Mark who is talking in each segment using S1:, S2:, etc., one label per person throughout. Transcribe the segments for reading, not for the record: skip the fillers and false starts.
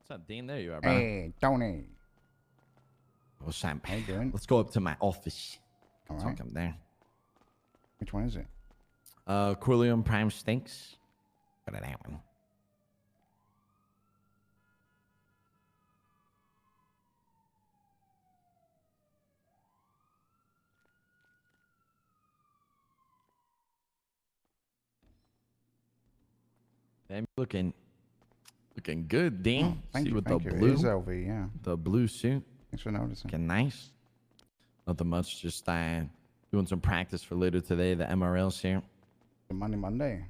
S1: What's up, Dean? There you are, bro.
S2: Hey, Tony.
S1: What's up?
S2: How you doing?
S1: Let's go up to my office.
S2: All
S1: Talk
S2: right.
S1: up there.
S2: Which one is it?
S1: Corleone Prime Steaks. Go to that one. Damn, looking good, Dean.
S2: Thank
S1: See
S2: you.
S1: with
S2: Thank
S1: the
S2: you.
S1: blue,
S2: It is LV, yeah.
S1: the blue suit.
S2: Thanks for noticing.
S1: Looking nice. Nothing much. Just doing some practice for later today. The MRLs here.
S2: Monday.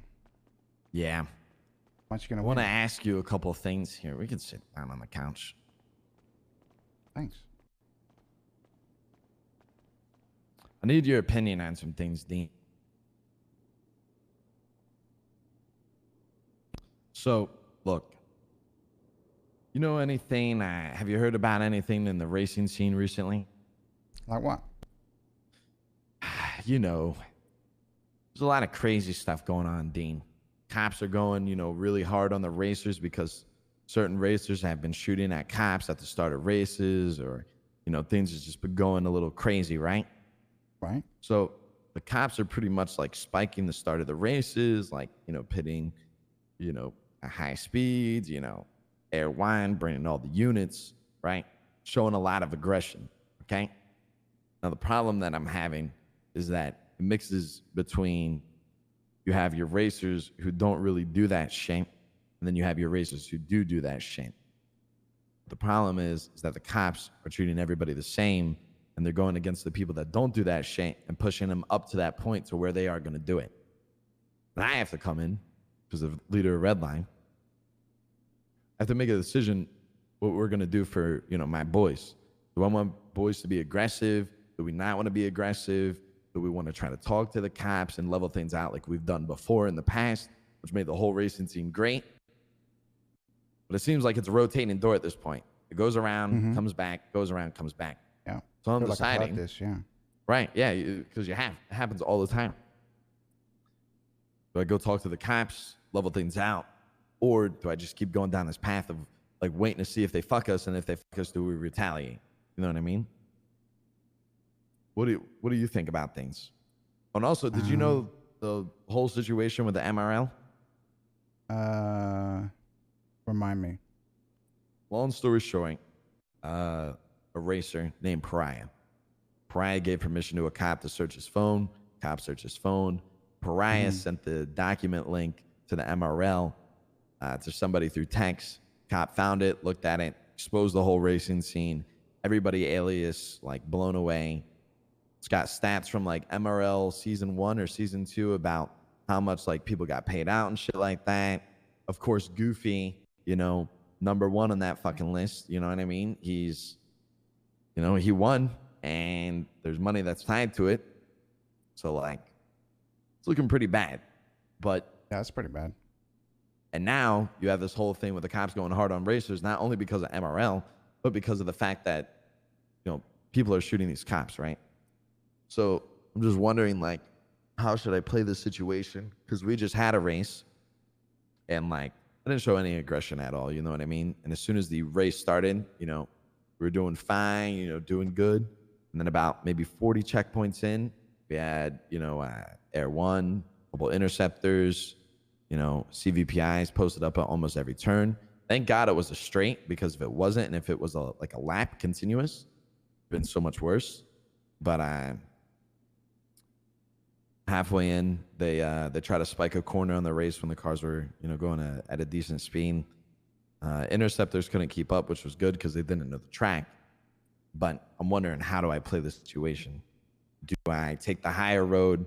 S1: Yeah.
S2: How much you gonna
S1: I want to
S2: win?
S1: ask you a couple of things here. We can sit down on the couch.
S2: Thanks.
S1: I need your opinion on some things, Dean. So, look, you know anything? Have you heard about anything in the racing scene recently?
S2: Like what?
S1: You know, there's a lot of crazy stuff going on, Dean. Cops are going, really hard on the racers because certain racers have been shooting at cops at the start of races, or, things have just been going a little crazy, right?
S2: Right.
S1: So the cops are pretty much like spiking the start of the races, like, pitting, at high speeds, air wine, bringing all the units, right? Showing a lot of aggression, okay? Now, the problem that I'm having is that it mixes between you have your racers who don't really do that shit, and then you have your racers who do that shit. The problem is that the cops are treating everybody the same, and they're going against the people that don't do that shit and pushing them up to that point to where they are going to do it. And I have to come in because of leader of Redline. I have to make a decision what we're going to do for, my boys. Do I want boys to be aggressive? Do we not want to be aggressive? Do we want to try to talk to the cops and level things out like we've done before in the past, which made the whole racing scene great? But it seems like it's a rotating door at this point. It goes around, comes back, goes around, comes back.
S2: Yeah.
S1: So I'm
S2: Feel like I've heard
S1: deciding.
S2: this, yeah.
S1: Right, yeah, because it happens all the time. Do I go talk to the cops, level things out, or do I just keep going down this path of like waiting to see if they fuck us, and if they fuck us, do we retaliate? You know what I mean? What do you think about things? And also, did you know the whole situation with the MRL?
S2: Remind me.
S1: Long story short, a racer named Pariah. Pariah gave permission to a cop to search his phone. Cop searched his phone. Pariah sent the document link to the MRL to somebody through text. Cop found it, looked at it, exposed the whole racing scene. Everybody alias, like, blown away. It's got stats from like MRL season 1 or season 2 about how much like people got paid out and shit like that. Of course, Goofy, number 1 on that fucking list. You know what I mean? He's, he won, and there's money that's tied to it. So like, it's looking pretty bad. But
S2: Yeah, that's pretty bad.
S1: and now you have this whole thing with the cops going hard on racers, not only because of MRL, but because of the fact that, people are shooting these cops, right? So I'm just wondering, like, how should I play this situation? Because we just had a race, and like, I didn't show any aggression at all. You know what I mean? And as soon as the race started, we were doing fine, doing good. And then about maybe 40 checkpoints in, we had, Air One, a couple interceptors, CVPIs posted up at almost every turn. Thank God it was a straight, because if it wasn't, and if it was a lap continuous, it'd been so much worse. But halfway in, they try to spike a corner on the race when the cars were, going at a decent speed. Interceptors couldn't keep up, which was good because they didn't know the track. But I'm wondering, how do I play this situation? Do I take the higher road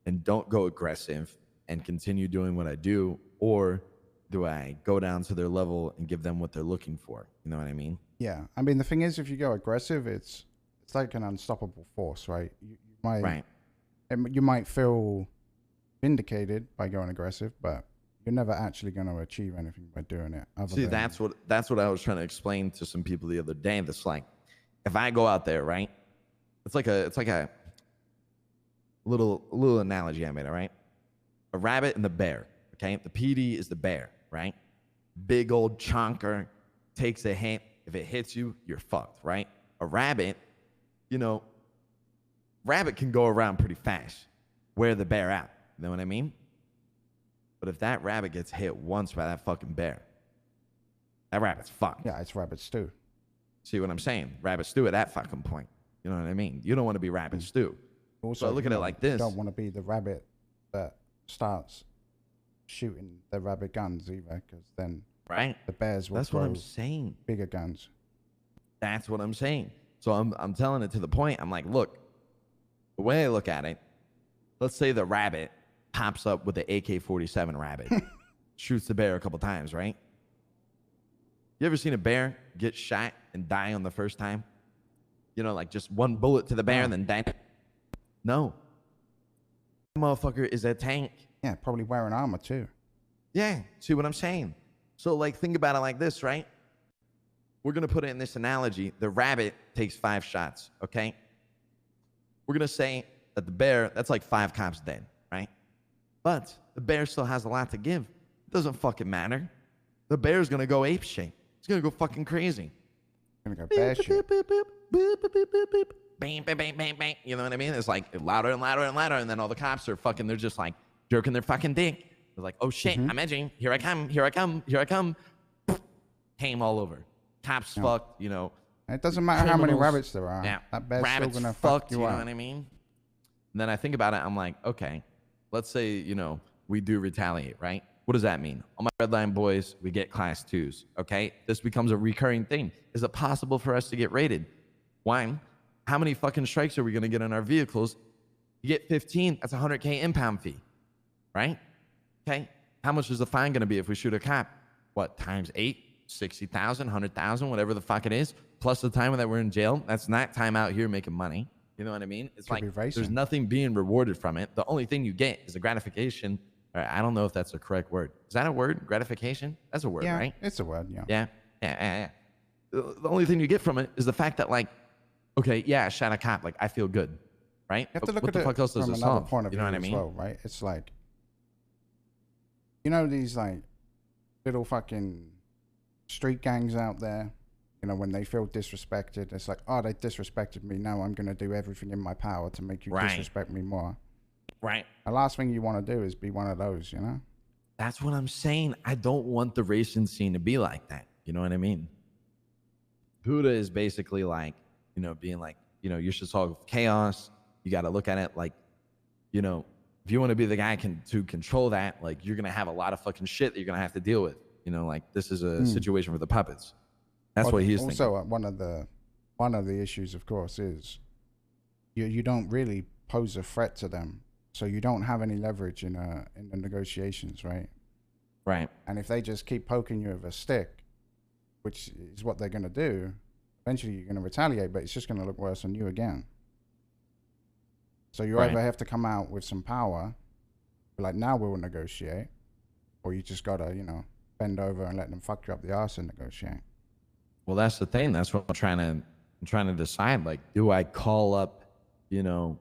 S1: and don't go aggressive and continue doing what I do, or do I go down to their level and give them what they're looking for? You know what I mean?
S2: Yeah. I mean, the thing is, if you go aggressive, it's like an unstoppable force, right? You might,
S1: Right.
S2: you might feel vindicated by going aggressive, but you're never actually going to achieve anything by doing it.
S1: See, that's what I was trying to explain to some people the other day. That's like, if I go out there, right? It's like a little analogy I made, all right? A rabbit and the bear, okay? The PD is the bear, right? Big old chonker, takes a hit. If it hits you, you're fucked, right? A rabbit, you know, rabbit can go around pretty fast, wear the bear out. You know what I mean? But if that rabbit gets hit once by that fucking bear, that rabbit's fucked.
S2: Yeah, it's rabbit stew.
S1: See what I'm saying? Rabbit stew at that fucking point. You know what I mean? You don't want to be rabbit stew.
S2: Also,
S1: but look at it like this.
S2: You don't want to be the rabbit that starts shooting the rabbit guns either, because then
S1: right?
S2: the bears will
S1: That's what I'm saying.
S2: Bigger guns.
S1: That's what I'm saying. So I'm telling it to the point. I'm like, look, the way I look at it, let's say the rabbit pops up with the AK-47 rabbit, shoots the bear a couple times, right? You ever seen a bear get shot and die on the first time? You know, like just one bullet to the bear and then die. No. That motherfucker is a tank.
S2: Yeah, probably wearing armor too.
S1: Yeah, see what I'm saying? So like think about it like this, right? We're going to put it in this analogy. The rabbit takes 5 shots, okay? We're going to say that the bear, that's like 5 cops dead, right? But the bear still has a lot to give. It doesn't fucking matter. The bear's going to go ape shit. It's going to go fucking crazy.
S2: Gonna go bear shit.
S1: Bang, bang, bang, bang, bang. You know what I mean? It's like louder and louder and louder. And then all the cops are fucking, they're just like jerking their fucking dick. They're like, oh shit, I'm edging. Here I come, here I come, here I come. Came all over. Cops fucked, you know.
S2: It doesn't matter how many rabbits there are.
S1: Yeah.
S2: That bear's
S1: Rabbits
S2: still gonna
S1: fucked,
S2: fuck you
S1: know
S2: up.
S1: what I mean? And then I think about it, I'm like, okay, let's say, you know, we do retaliate, right? What does that mean? All my red line boys, we get class 2s, okay? This becomes a recurring thing. Is it possible for us to get rated? One, how many fucking strikes are we going to get on our vehicles? You get 15, that's a $100K impound fee, right? Okay, how much is the fine going to be if we shoot a cop? What, times 8? 60,000, 100,000, whatever the fuck it is, plus the time that we're in jail. That's not time out here making money. You know what I mean? It's like there's nothing being rewarded from it. The only thing you get is a gratification. I don't know if that's the correct word. Is that a word? Gratification? That's a word,
S2: Yeah,
S1: right?
S2: it's a word, yeah.
S1: Yeah. The only thing you get from it is the fact that, like, okay, yeah, I shot a cop. Like, I feel good, right?
S2: You have to look
S1: what
S2: at
S1: the fuck else does
S2: from
S1: it
S2: another
S1: solve?
S2: point of
S1: You
S2: view
S1: know what I mean?
S2: as well, right? It's like, you know, these like little fucking street gangs out there, you know, when they feel disrespected, it's like, oh, they disrespected me. Now I'm going to do everything in my power to make you disrespect me more.
S1: Right.
S2: The last thing you want to do is be one of those, you know?
S1: That's what I'm saying. I don't want the racing scene to be like that. You know what I mean? Buddha is basically like, you know, being like, you know, you should solve chaos. You got to look at it like, you know, if you want to be the guy to control that, like, you're going to have a lot of fucking shit that you're going to have to deal with. You know, like, this is a situation for the puppets. That's what he's thinking.
S2: Also, one of the issues, of course, is you don't really pose a threat to them, so you don't have any leverage in the negotiations, right?
S1: Right.
S2: And if they just keep poking you with a stick, which is what they're going to do, eventually you're going to retaliate, but it's just going to look worse on you again. So you either have to come out with some power, like, now we'll negotiate, or you just got to, you know, bend over and let them fuck you up the arse and negotiate.
S1: Well, that's the thing. That's what I'm trying to decide. Like, do I call up, you know,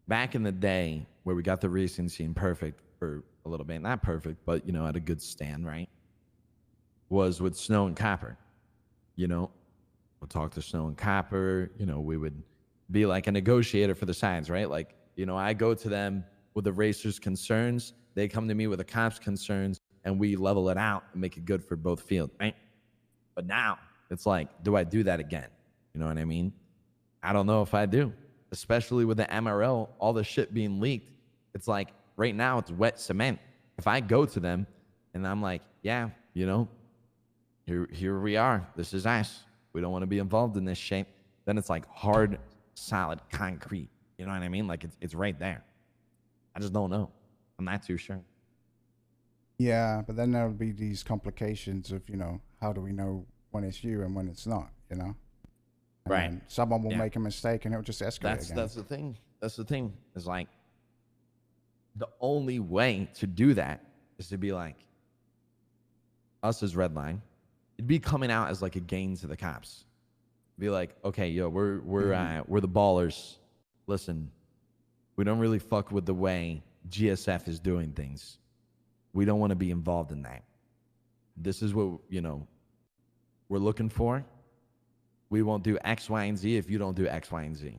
S1: back in the day where we got the racing scene perfect for a little bit, not perfect, but, you know, at a good stand, right? Was with Snow and Copper. You know, we'll talk to Snow and Copper. You know, we would be like a negotiator for the sides, right? Like, you know, I go to them with the racers' concerns. They come to me with the cops' concerns, and we level it out and make it good for both fields, right? But now it's like, do I do that again? You know what I mean? I don't know if I do, especially with the MRL, all the shit being leaked. It's like, right now it's wet cement. If I go to them and I'm like, yeah, you know, here we are. This is us. We don't want to be involved in this shit. Then it's like hard, solid concrete. You know what I mean? Like, it's right there. I just don't know. I'm not too sure.
S2: Yeah, but then there'll be these complications of, you know, how do we know when it's you and when it's not, you know? And
S1: right.
S2: Someone will make a mistake and it'll just escalate again.
S1: That's the thing. That's the thing. Is like, the only way to do that is to be like, us as Redline, it'd be coming out as like a gain to the cops. Be like, okay, yo, we're the ballers. Listen, we don't really fuck with the way GSF is doing things. We don't want to be involved in that. This is what, you know, we're looking for. We won't do X, Y, and Z if you don't do X, Y, and Z.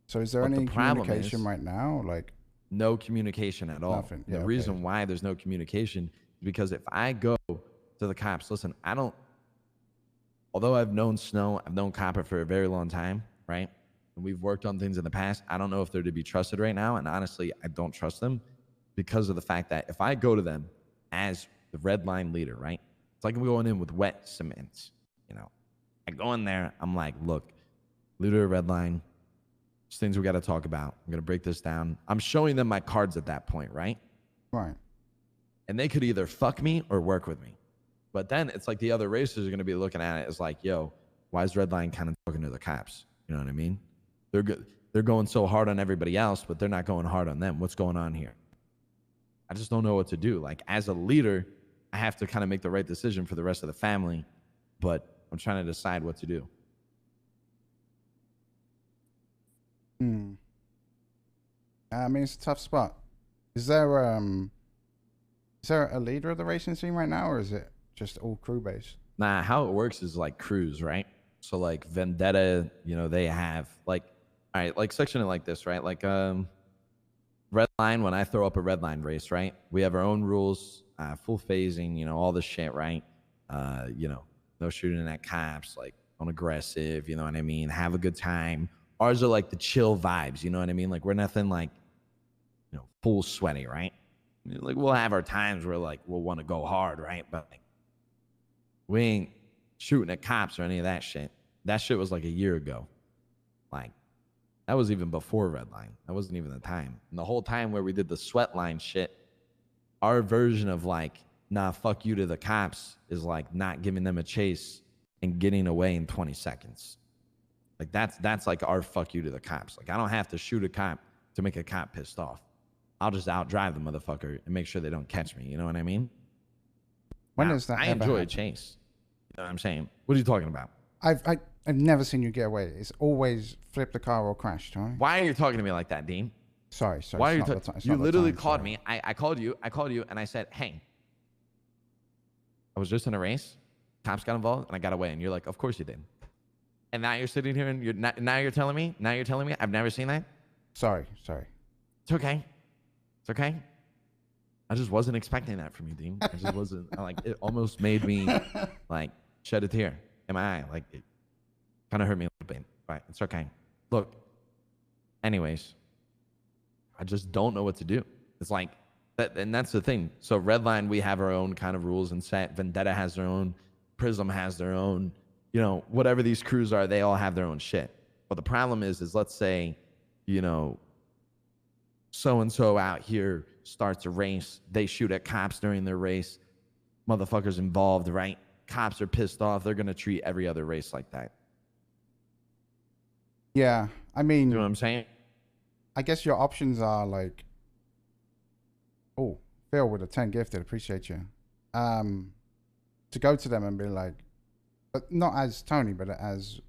S2: So is there
S1: But the
S2: any
S1: problem
S2: communication
S1: is
S2: right now? Like
S1: no communication at all.
S2: nothing.
S1: The
S2: Yeah, okay.
S1: reason why there's no communication is because if I go to the cops, listen, although I've known Snow, I've known Copper for a very long time, right? And we've worked on things in the past. I don't know if they're to be trusted right now. And honestly, I don't trust them because of the fact that if I go to them as the red line leader, right? It's like I'm going in with wet cement, you know. I go in there, I'm like, look, leader of red line, there's things we got to talk about. I'm going to break this down. I'm showing them my cards at that point, right?
S2: Right.
S1: And they could either fuck me or work with me. But then it's like the other racers are going to be looking at it as like, yo, why is Redline kind of talking to the cops? You know what I mean? They're going so hard on everybody else, but they're not going hard on them. What's going on here? I just don't know what to do. Like, as a leader, I have to kind of make the right decision for the rest of the family, but I'm trying to decide what to do.
S2: I mean, it's a tough spot. Is there a leader of the racing scene right now, or is it just all crew based?
S1: Nah, how it works is like crews, right? So like Vendetta, you know, they have like, all right, like section it like this, right? Like red line, when I throw up a red line race, right? We have our own rules, full phasing, you know, all this shit, right? You know, no shooting at cops, like unaggressive, you know what I mean? Have a good time. Ours are like the chill vibes, you know what I mean? Like we're nothing like, you know, full sweaty, right? Like we'll have our times where like we'll want to go hard, right? But like, we ain't shooting at cops or any of that shit. That shit was like a year ago. Like that was even before Redline. That wasn't even the time. And the whole time where we did the sweat line shit, our version of like, nah, fuck you to the cops is like not giving them a chase and getting away in 20 seconds. Like that's like our fuck you to the cops. Like I don't have to shoot a cop to make a cop pissed off. I'll just outdrive the motherfucker and make sure they don't catch me. You know what I mean?
S2: When
S1: now,
S2: does that
S1: I
S2: ever
S1: enjoy
S2: happen?
S1: a chase. You know what I'm saying? What are you talking about?
S2: I've never seen you get away. It's always flip the car or crash, Tony.
S1: Why are you talking to me like that, Dean?
S2: Sorry.
S1: Why are you
S2: It's not
S1: talking?
S2: the it's
S1: You
S2: not the
S1: literally
S2: time,
S1: called
S2: sorry.
S1: me. I called you, and I said, hey, I was just in a race. Cops got involved, and I got away. And you're like, of course you did. And now you're sitting here, and now you're telling me I've never seen that.
S2: Sorry.
S1: It's okay. It's okay. I just wasn't expecting that from you, Dean. I just wasn't. Like it almost made me like shed a tear in my eye. Like it kind of hurt me a little bit. But it's okay. Look. Anyways, I just don't know what to do. It's like that, and that's the thing. So Redline, we have our own kind of rules and set. Vendetta has their own. Prism has their own. You know, whatever these crews are, they all have their own shit. But the problem is let's say, you know, so and so out here starts a race. They shoot at cops during their race. Motherfuckers involved, right? Cops are pissed off. They're gonna treat every other race like that.
S2: Yeah, I mean,
S1: You know what I'm saying?
S2: I guess your options are like, oh, Phil with a 10 gifted, appreciate you. To go to them and be like, but not as Tony, but as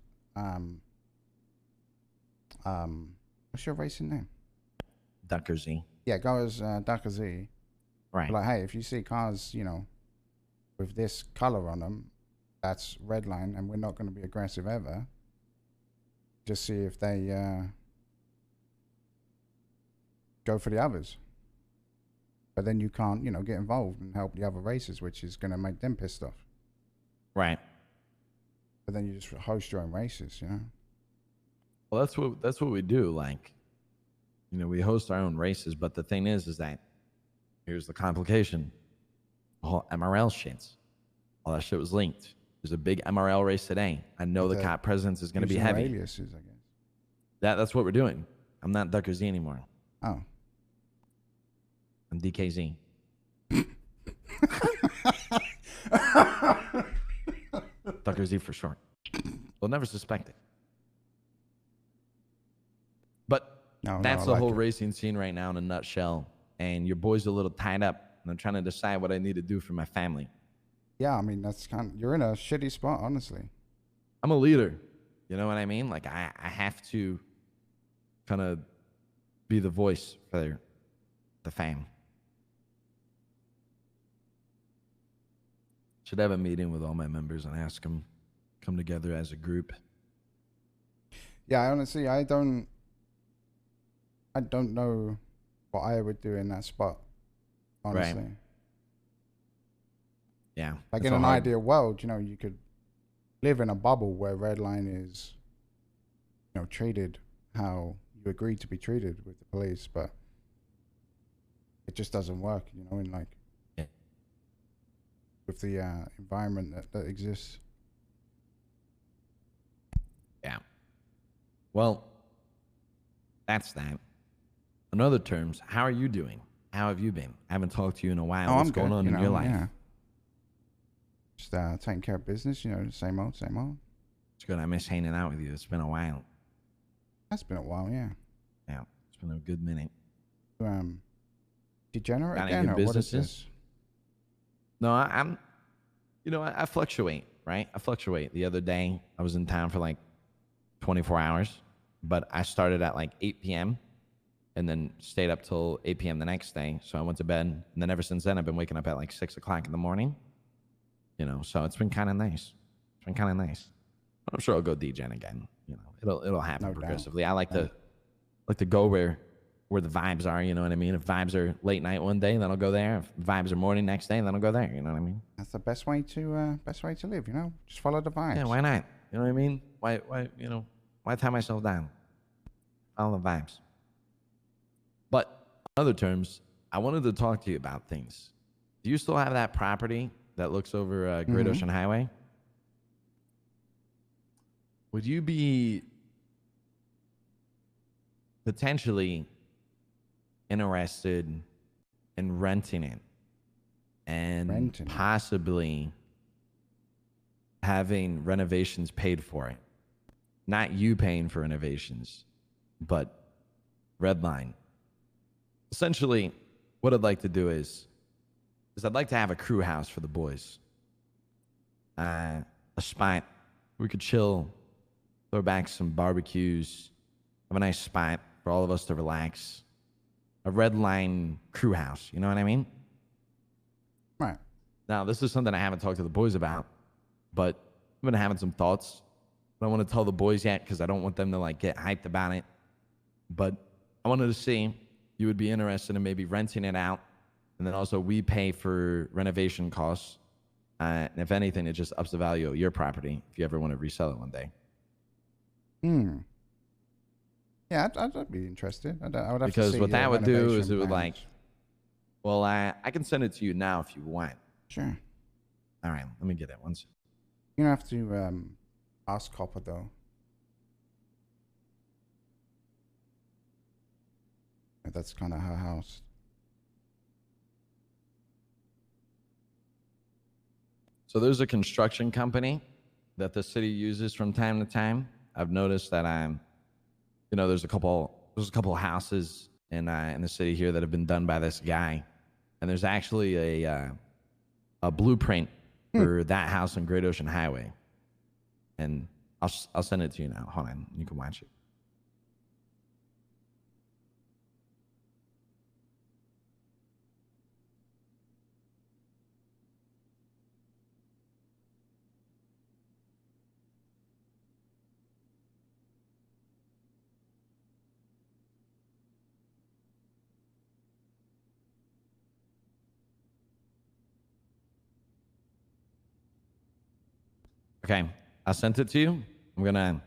S2: what's your racing name?
S1: Ducker Z.
S2: Yeah, go as Daka Z.
S1: Right.
S2: Like, hey, if you see cars, you know, with this color on them, that's red line, and we're not going to be aggressive ever. Just see if they go for the others. But then you can't, you know, get involved and help the other races, which is going to make them pissed off.
S1: Right.
S2: But then you just host your own races, you know.
S1: Well, that's what we do. Like, you know, we host our own races, but the thing is that here's the complication. The whole MRL shit. All that shit was linked. There's a big MRL race today. I know the cop presence is going to be heavy.
S2: Aliases, I guess.
S1: That's what we're doing. I'm not Ducker Z anymore.
S2: Oh.
S1: I'm DKZ. Ducker Z for short. They'll never suspect it. But that's the whole racing scene right now in a nutshell. And your boy's a little tied up. And I'm trying to decide what I need to do for my family.
S2: Yeah, I mean, that's you're in a shitty spot, honestly.
S1: I'm a leader. You know what I mean? Like, I have to kind of be the voice for the fam. Should have a meeting with all my members and ask them come together as a group.
S2: Yeah, honestly, I don't know what I would do in that spot.
S1: Right.
S2: Honestly,
S1: Yeah.
S2: like
S1: It's
S2: in
S1: a
S2: an
S1: hard.
S2: ideal world, you could live in a bubble where Redline is, treated how you agreed to be treated with the police, but it just doesn't work, in like
S1: Yeah.
S2: with the environment that exists.
S1: Yeah. Well, that's that. In other terms, how are you doing? How have you been? I haven't talked to you in a while.
S2: Oh,
S1: What's
S2: I'm
S1: going
S2: good,
S1: on in your life?
S2: yeah. Just taking care of business, the same old, same old.
S1: It's good. I miss hanging out with you. It's been a while.
S2: That's been a while, yeah.
S1: Yeah. It's been a good minute.
S2: Degenerate
S1: Got any
S2: again,
S1: good
S2: or what is
S1: businesses?
S2: this?
S1: No, I'm, I fluctuate, right? I fluctuate. The other day, I was in town for like 24 hours, but I started at like 8 p.m. and then stayed up till 8 p.m. the next day. So I went to bed. And then ever since then, I've been waking up at like 6 o'clock in the morning, so it's been kind of nice. It's been kind of nice. I'm sure I'll go DJing again. It'll happen
S2: No doubt.
S1: progressively. I like to go where the vibes are, you know what I mean? If vibes are late night one day, then I'll go there. If vibes are morning next day, then I'll go there, you know what I mean?
S2: That's the best way to live, Just follow the vibes.
S1: Yeah, why not? You know what I mean? Why tie myself down? Follow the vibes. But in other terms, I wanted to talk to you about things. Do you still have that property that looks over Great Ocean Highway? Would you be potentially interested in renting it and
S2: Renting it?
S1: possibly having renovations paid for it? Not you paying for renovations, but Redline. Essentially, what I'd like to do is I'd like to have a crew house for the boys. A spot we could chill, throw back some barbecues, have a nice spot for all of us to relax. A Redline crew house, you know what I mean?
S2: Right.
S1: Now, this is something I haven't talked to the boys about, but I've been having some thoughts. I don't want to tell the boys yet because I don't want them to like get hyped about it. But I wanted to see if you would be interested in maybe renting it out, and then also we pay for renovation costs. And if anything, it just ups the value of your property if you ever want to resell it one day.
S2: Yeah, I'd be interested. I would have to
S1: Because
S2: see
S1: what that
S2: your
S1: would do
S2: renovation
S1: is it would
S2: plans.
S1: well, I can send it to you now if you want.
S2: Sure.
S1: All right, let me get it once.
S2: You're gonna have to ask Copper though. That's kind of her house.
S1: So there's a construction company that the city uses from time to time. I've noticed that there's a couple houses in the city here that have been done by this guy, and there's actually a blueprint for that house on Great Ocean Highway, and I'll send it to you now. Hold on, you can watch it. Okay, I sent it to you. I'm gonna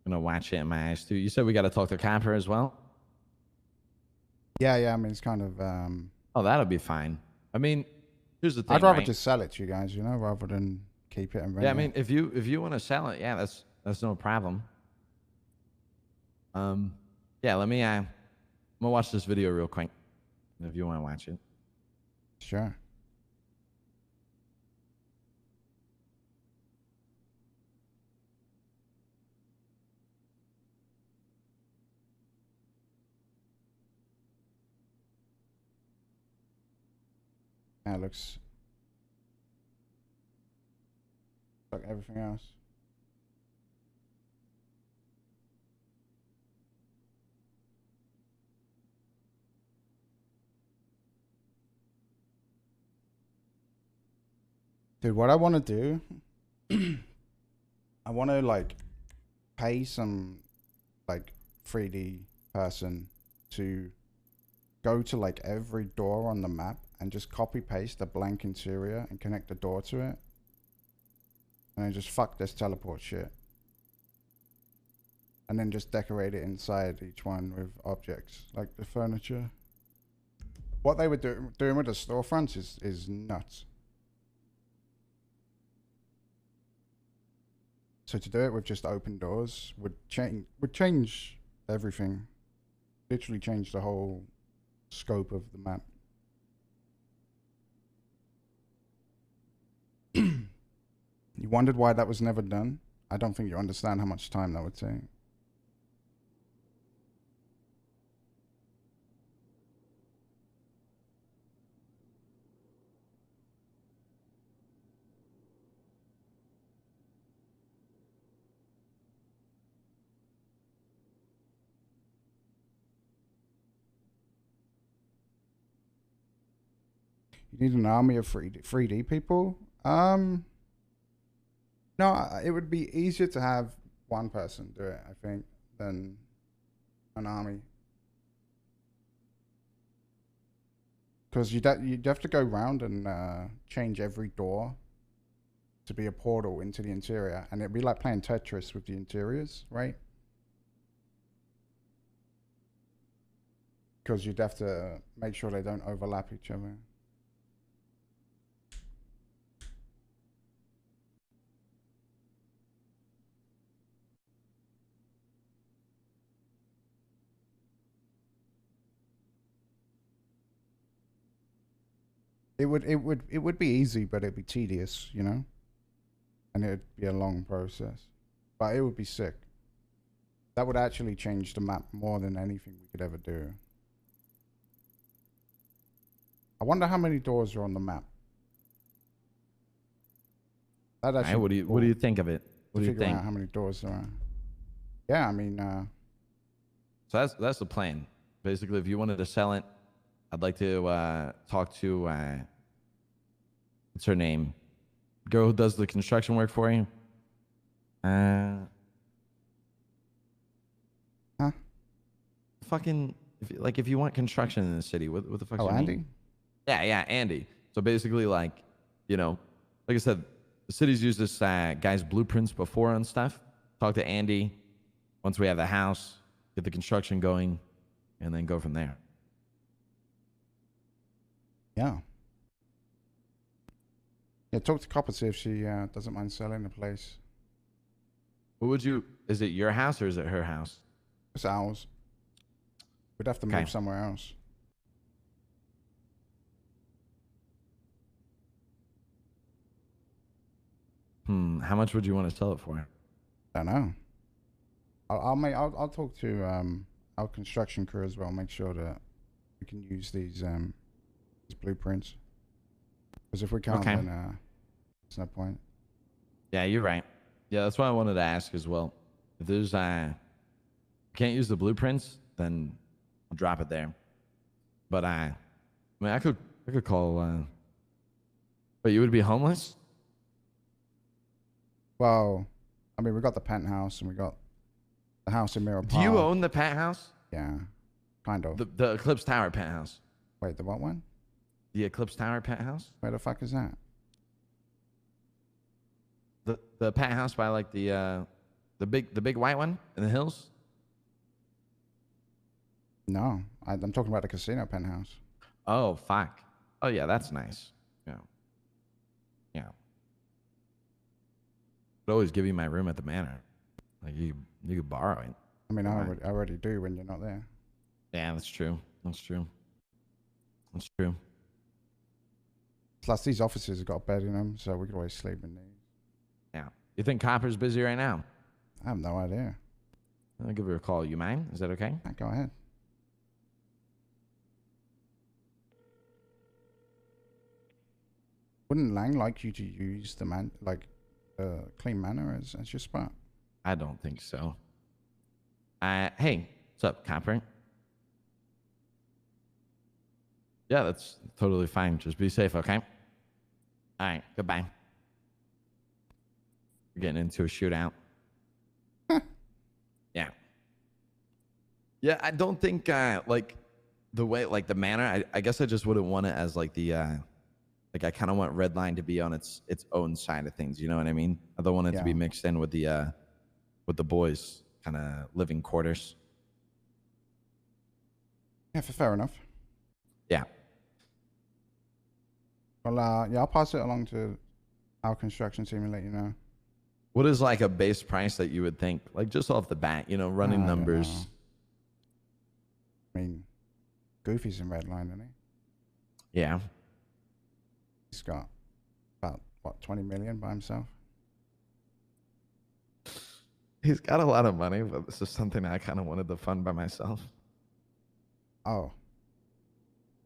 S1: watch it in my eyes too. You said we got to talk to Copper as well.
S2: Yeah. I mean, it's kind of.
S1: Oh, that'll be fine. I mean, here's the thing.
S2: I'd rather
S1: right?
S2: just sell it to you guys, rather than keep it and rent
S1: Yeah, I
S2: it.
S1: mean, if you want to sell it, yeah, that's no problem. Yeah, let me. I'm gonna watch this video real quick. If you want to watch it.
S2: Sure. That looks like everything else. Dude, what I want to do I want to like pay some like 3D person to go to like every door on the map and just copy paste a blank interior and connect the door to it. And then just fuck this teleport shit. And then just decorate it inside each one with objects, like the furniture. What they were doing with the storefronts is nuts. So to do it with just open doors would change everything. Literally change the whole scope of the map. You wondered why that was never done? I don't think you understand how much time that would take. You need an army of 3D people? No, it would be easier to have one person do it, I think, than an army. Because you'd have to go around and change every door to be a portal into the interior. And it'd be like playing Tetris with the interiors, right? Because you'd have to make sure they don't overlap each other. It would be easy, but it'd be tedious, you know? And it'd be a long process. But it would be sick. That would actually change the map more than anything we could ever do. I wonder how many doors are on the map. That actually.
S1: What do you think of it? What do you
S2: figure
S1: think?
S2: out how many doors there are. Yeah, I mean.
S1: So that's the plan. Basically, if you wanted to sell it, I'd like to talk to what's her name? Girl who does the construction work for you.
S2: Huh?
S1: Fucking if you want construction in the city, what the fuck's
S2: Oh,
S1: your
S2: Andy?
S1: name? Yeah, Andy. So basically, like I said, the city's used this guy's blueprints before and stuff. Talk to Andy once we have the house, get the construction going, and then go from there.
S2: Yeah. Yeah, talk to Copper, see if she doesn't mind selling the place.
S1: What would you? Is it your house or is it her house?
S2: It's ours. We'd have to
S1: Okay.
S2: move somewhere else.
S1: How much would you want to sell it for?
S2: I don't know. I'll talk to our construction crew as well. Make sure that we can use these blueprints. Because if we can't,
S1: Okay.
S2: then there's no point.
S1: Yeah, you're right. Yeah, that's why I wanted to ask as well. If there's can't use the blueprints, then I'll drop it there. But I mean, I could call. But you would be homeless?
S2: Well, I mean, we got the penthouse and we got the house in Mirror
S1: Do
S2: Park.
S1: you own the penthouse?
S2: Yeah, kind of.
S1: The Eclipse Tower penthouse.
S2: Wait, the what one?
S1: The Eclipse Tower penthouse?
S2: Where the fuck is that?
S1: The penthouse by like the big white one in the hills?
S2: No, I'm talking about the casino penthouse.
S1: Oh, fuck. Oh yeah, that's nice. Yeah. Yeah. I'd always give you my room at the manor. Like you could borrow it.
S2: I mean,
S1: Right.
S2: I already do when you're not there.
S1: Yeah, that's true. That's true. That's true.
S2: Plus, these offices have got a bed in them, so we could always sleep in these.
S1: Yeah. You think Copper's busy right now?
S2: I have no idea.
S1: I'll give her a call. You mind? Is that okay?
S2: Yeah, go ahead. Wouldn't Lang like you to use the clean manor as your spot?
S1: I don't think so. Hey, what's up, Copper? Yeah, that's totally fine. Just be safe, okay? All right, goodbye. getting into a shootout. Yeah. Yeah, I don't think like the way, like the manner. I guess I just wouldn't want it as like the like I kind of want Redline to be on its own side of things. You know what I mean? I don't want it to be mixed in with the boys' kind of living quarters.
S2: Yeah, fair enough.
S1: Yeah.
S2: Well, yeah, I'll pass it along to our construction team and let you know.
S1: What is like a base price that you would think, like just off the bat, you know, running numbers?
S2: I mean, Goofy's in Redline, isn't he?
S1: Yeah.
S2: He's got about, what, 20 million by himself?
S1: He's got a lot of money, but this is something I kind of wanted to fund by myself.
S2: Oh.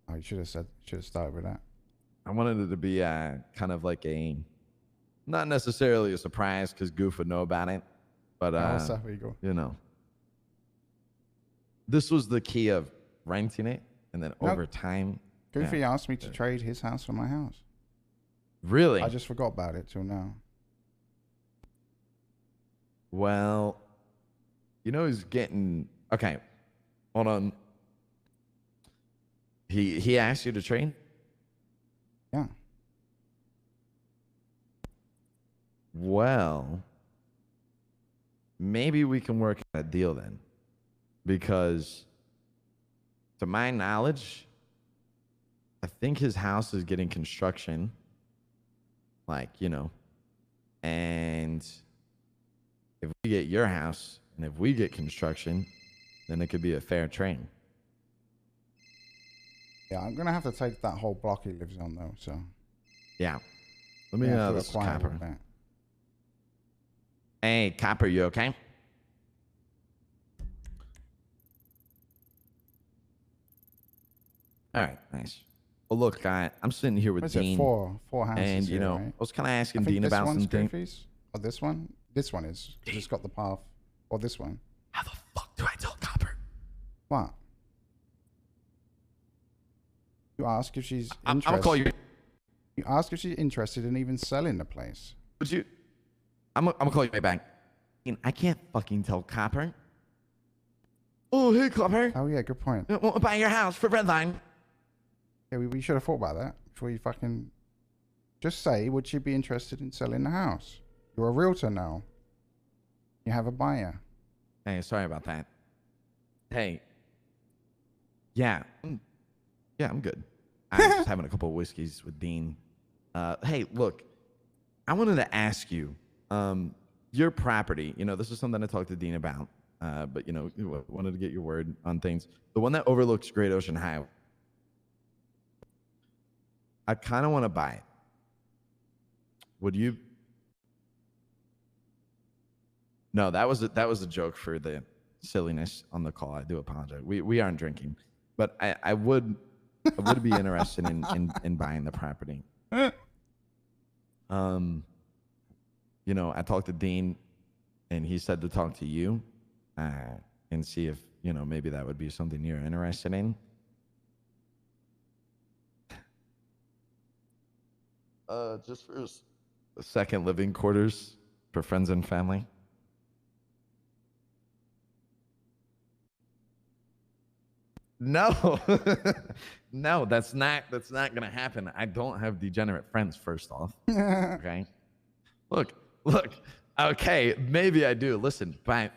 S2: Oh, you should have started with that.
S1: I wanted it to be kind of like not necessarily a surprise because Goof would know about it, but you know, this was the key of renting it, and then over time,
S2: Goofy asked me to trade his house for my house.
S1: Really?
S2: I just forgot about it till now.
S1: Well, you know, he's getting okay. Hold on. He asked you to trade?
S2: Yeah.
S1: Well, maybe we can work out a deal then. Because to my knowledge, I think his house is getting construction. Like, you know. And if we get your house and if we get construction, then it could be a fair trade.
S2: Yeah, I'm going to have to take that whole block he lives on, though, so.
S1: Yeah. Let me know. This is Copper. Hey, Copper, you okay? All right, nice. Well, look, I'm sitting here with Dean.
S2: Four houses
S1: and, you know,
S2: right?
S1: I was kind of asking Dean about something.
S2: Or this one? This one is. It's just got the path. Or this one.
S1: How the fuck do I tell Copper?
S2: What? You ask if she's interested.
S1: I'm gonna call you.
S2: You ask if she's interested in even selling the place.
S1: Would you? I'm gonna call you right back. I can't fucking tell Copper. Oh, hey, Copper.
S2: Oh, yeah, good point.
S1: We'll buy your house for Redline.
S2: Yeah, we should have thought about that before you fucking... Just say, would she be interested in selling the house? You're a realtor now. You have a buyer.
S1: Hey, sorry about that. Hey. Yeah. Yeah, I'm good. I'm just having a couple of whiskeys with Dean. Hey, look. I wanted to ask you, your property, you know, this is something I talked to Dean about, but, you know, wanted to get your word on things. The one that overlooks Great Ocean Highway. I kind of want to buy it. Would you? No, that was a joke for the silliness on the call. I do apologize. We aren't drinking, but I would be interested in buying the property. You know, I talked to Dean, and he said to talk to you, and see if, you know, maybe that would be something you're interested in. Just for a second living quarters for friends and family. No, no, that's not gonna happen. I don't have degenerate friends. First off, okay. Look. Okay, maybe I do. Listen, but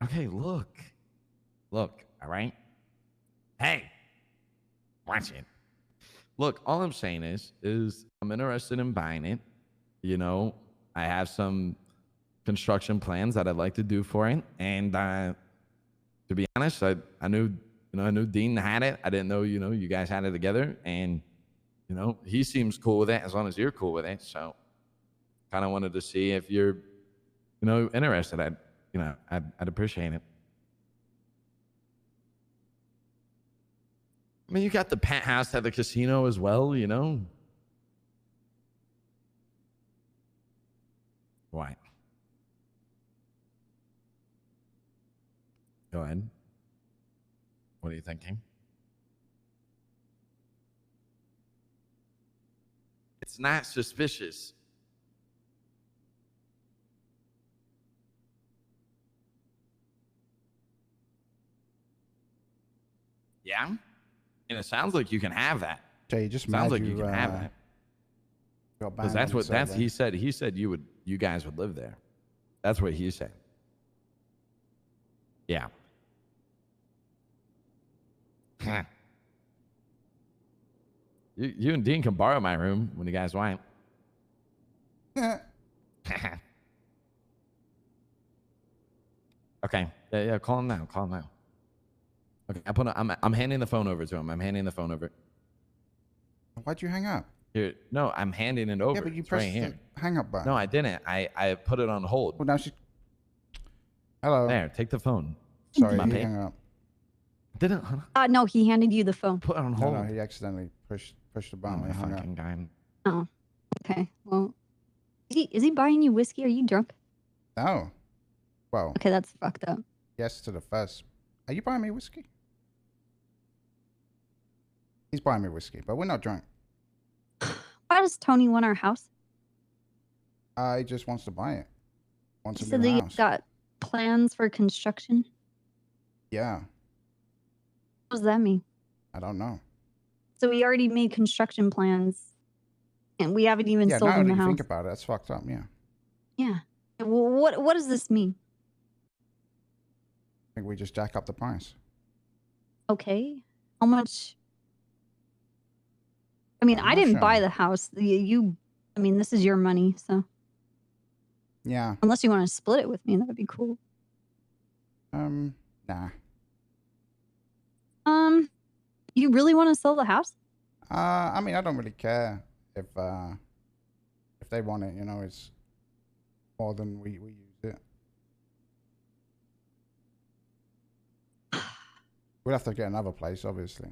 S1: okay, look. All right. Hey, watch it. Look, all I'm saying is I'm interested in buying it. You know, I have some construction plans that I'd like to do for it, and to be honest, I knew Dean had it. I didn't know, you know, you guys had it together, and you know, he seems cool with it as long as you're cool with it. So, kind of wanted to see if you're, you know, interested. I'd appreciate it. I mean, you got the penthouse at the casino as well, you know. Why? Go ahead. What are you thinking? It's not suspicious. Yeah? And it sounds like you can have that.
S2: Jay, just
S1: Sounds
S2: mad
S1: like you can have that.
S2: got
S1: Because
S2: banned
S1: that's
S2: on the
S1: what that's
S2: server.
S1: he said you guys would live there. That's what he said. Yeah. Huh. You and Dean can borrow my room when you guys want. Okay. Yeah, call him now. Call him now. Okay, I'm handing the phone over to him. I'm handing the phone over.
S2: Why'd you hang up?
S1: Here, no, I'm handing it over.
S2: Yeah, but you
S1: It's right
S2: pressed
S1: here.
S2: the hang up button.
S1: No, I didn't. I put it on hold.
S2: Well, now she. Hello.
S1: There, take the phone.
S2: Sorry,
S1: My
S2: he
S1: pay-
S2: hung up.
S1: Didn't
S3: No, he handed you the phone.
S1: put it on
S2: No,
S1: hold.
S2: no, he accidentally pushed the
S1: Oh
S2: button.
S1: my
S2: and hung up.
S1: fucking guy.
S3: Oh, okay. Well, is he buying you whiskey? Are you drunk?
S2: No. Well,
S3: Okay, that's fucked up.
S2: yes to the first. Are you buying me whiskey? He's buying me whiskey, but we're not drunk.
S3: Why does Tony want our house?
S2: He just wants to buy it. Wants
S3: You
S2: a
S3: said
S2: new
S3: they
S2: house.
S3: got plans for construction.
S2: Yeah,
S3: What does that mean?
S2: I don't know.
S3: So we already made construction plans, and we haven't even
S2: Yeah,
S3: sold
S2: now
S3: him
S2: that
S3: the
S2: you
S3: house.
S2: think about it, that's fucked up. Yeah,
S3: Yeah. Well, what does this mean?
S2: I think we just jack up the price.
S3: Okay. How much? I mean,
S2: I'm
S3: I
S2: not
S3: didn't buy
S2: sure.
S3: the house. I mean, this is your money, so
S2: Yeah.
S3: unless you want to split it with me, that would be cool.
S2: Nah.
S3: You really want to sell the house?
S2: I mean, I don't really care if they want it. You know, it's more than we use it. We'll have to get another place, obviously.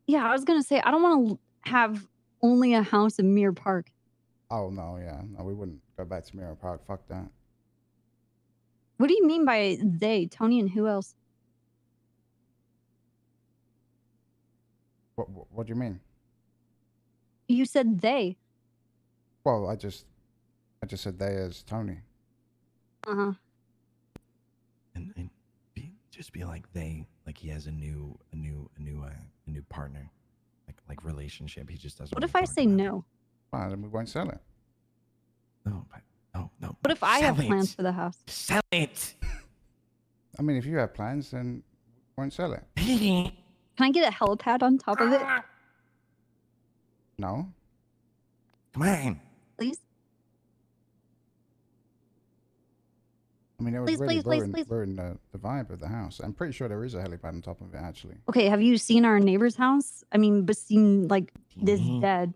S3: Yeah, I was gonna say I don't want to have only a house in Mirror Park.
S2: Oh no, yeah, no, we wouldn't go back to Mirror Park. Fuck that.
S3: What do you mean by they, Tony, and who else?
S2: What do you mean?
S3: You said they.
S2: Well, I just said they as Tony.
S3: Uh-huh.
S1: And just be like he has a new partner, like relationship. He just doesn't.
S3: What
S1: wanna
S3: if I
S1: talk
S3: say
S1: about it.
S3: no?
S2: Well, then we won't sell it.
S1: No, but no.
S3: What if I have
S1: Sell it.
S3: plans for the house?
S1: Sell it.
S2: I mean, if you have plans, then we won't sell it.
S3: Can I get a helipad on top of it,
S2: No.
S1: Come on.
S3: please?
S2: I mean, it would
S3: Please,
S2: really
S3: please, please,
S2: ruin
S3: please.
S2: the vibe of the house. I'm pretty sure there is a helipad on top of it, actually.
S3: Okay, have you seen our neighbor's house? I mean, but seen like this dead,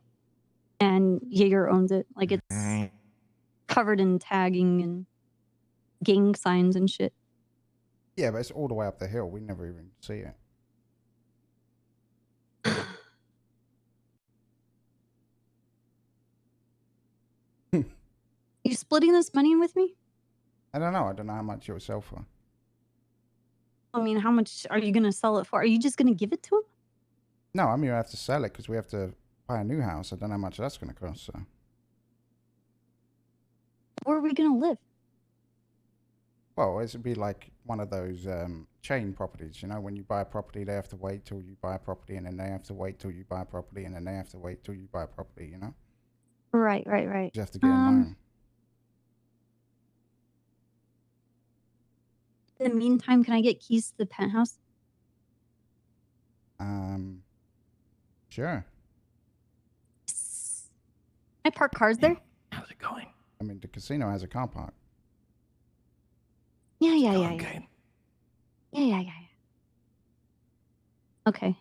S3: and Jaeger owns it. Like it's covered in tagging and gang signs and shit.
S2: Yeah, but it's all the way up the hill. We never even see it.
S3: You splitting this money with me?
S2: I don't know. I don't know how much it would sell for.
S3: I mean, how much are you gonna sell it for? Are you just gonna give it to him?
S2: No, I mean, we have to sell it because we have to buy a new house. I don't know how much that's going to cost. So.
S3: Where are we gonna live?
S2: Well, it would be like one of those chain properties. You know, when you buy a property, they have to wait till you buy a property, and then they have to wait till you buy a property, and then they have to wait till you buy a property. You know,
S3: Right.
S2: you have to get in line.
S3: In the meantime, can I get keys to the penthouse?
S2: Sure.
S3: Can I park cars there?
S1: How's it going?
S2: I mean, the casino has a car park.
S3: Yeah.
S1: Okay.
S3: Yeah. Okay.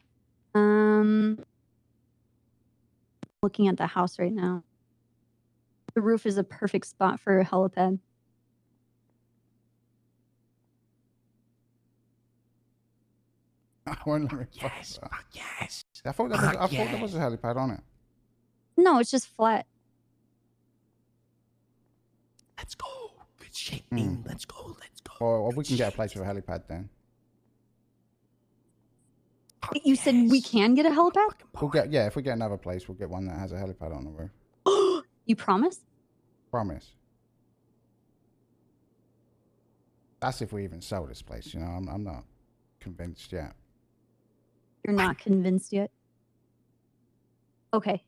S3: Looking at the house right now. The roof is a perfect spot for a helipad.
S2: I won't let me
S1: Yes.
S2: fuck that.
S1: Fuck yes.
S2: I thought there was a helipad on it.
S3: No, it's just flat.
S1: Let's go. Good shit, man. Let's go.
S2: Or we can get a place with a helipad then.
S3: You said we can get a helipad?
S2: We'll get if we get another place, we'll get one that has a helipad on the roof.
S3: You promise?
S2: Promise. That's if we even sell this place. You know, I'm not convinced yet.
S3: You're not convinced yet? Okay.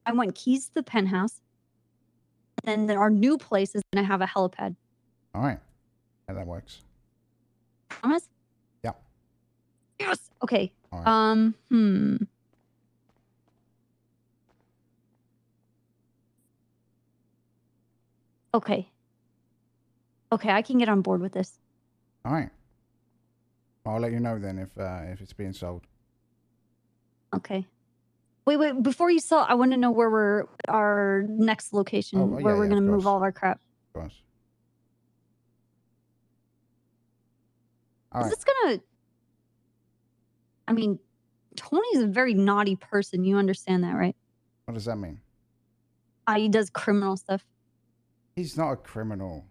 S3: I want keys to the penthouse. And then our new place is going to have a helipad.
S2: All right. Yeah, that works.
S3: Promise?
S2: Yeah.
S3: Yes. Okay.
S2: All right.
S3: Okay. Okay, I can get on board with this.
S2: All right. I'll let you know then if it's being sold.
S3: Okay. Wait. Before you sell, I want to know where our next location, where we're going to move all of our crap.
S2: Of course. All
S3: Is
S2: right.
S3: this going to... I mean, Tony's a very naughty person. You understand that, right?
S2: What does that mean?
S3: He does criminal stuff.
S2: He's not a criminal.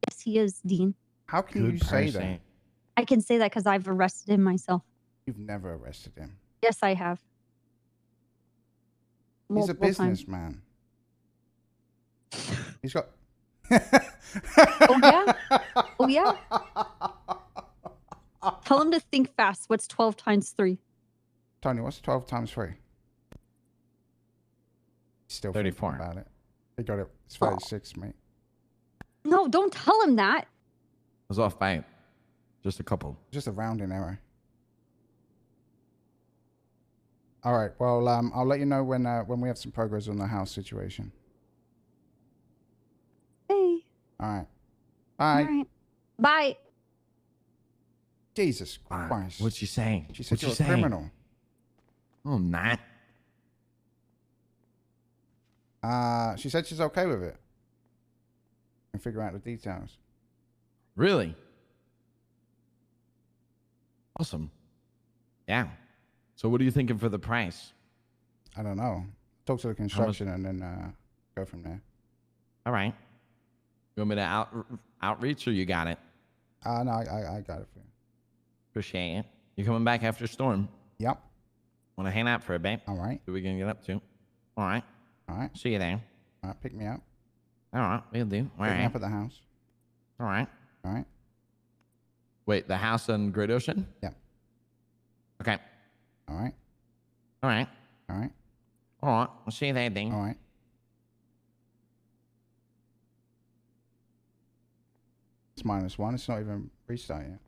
S3: Yes, he is, Dean.
S2: How can you say that?
S3: I can say that because I've arrested him myself.
S2: You've never arrested him.
S3: Yes, I have.
S2: He's a
S3: Multiple
S2: businessman. He's got...
S3: Oh, yeah? Oh, yeah? Tell him to think fast. What's 12 times 3?
S2: Tony, what's 12 times 3? He's still
S1: 34.
S2: thinking about it. He got it. It's 36, mate.
S3: No, don't tell him that.
S1: I was off by just a couple.
S2: Just a rounding error. All right. Well, I'll let you know when we have some progress on the house situation.
S3: Hey.
S2: All right. Bye.
S3: All right. Bye.
S2: Jesus Christ.
S1: What's she saying?
S2: She said you're a criminal.
S1: Oh, not.
S2: She said she's okay with it. And figure out the details.
S1: Really? Awesome. Yeah. So what are you thinking for the price?
S2: I don't know. Talk to the construction and then go from there.
S1: All right. You want me to outreach or you got it?
S2: No, I got it for you.
S1: Appreciate it. You coming back after storm?
S2: Yep.
S1: Want to hang out for a bit?
S2: All right.
S1: What are we going to get up to? All right.
S2: All right.
S1: See you there.
S2: All right. Pick me up.
S1: All right. We'll do. All
S2: Pick me
S1: right.
S2: up at the house.
S1: All right.
S2: All right.
S1: Wait, the house on Great Ocean?
S2: Yep.
S1: Okay.
S2: All right.
S1: All right.
S2: All right.
S1: All right. I'll see you there, Dean.
S2: All right. It's -1. It's not even restarted yet.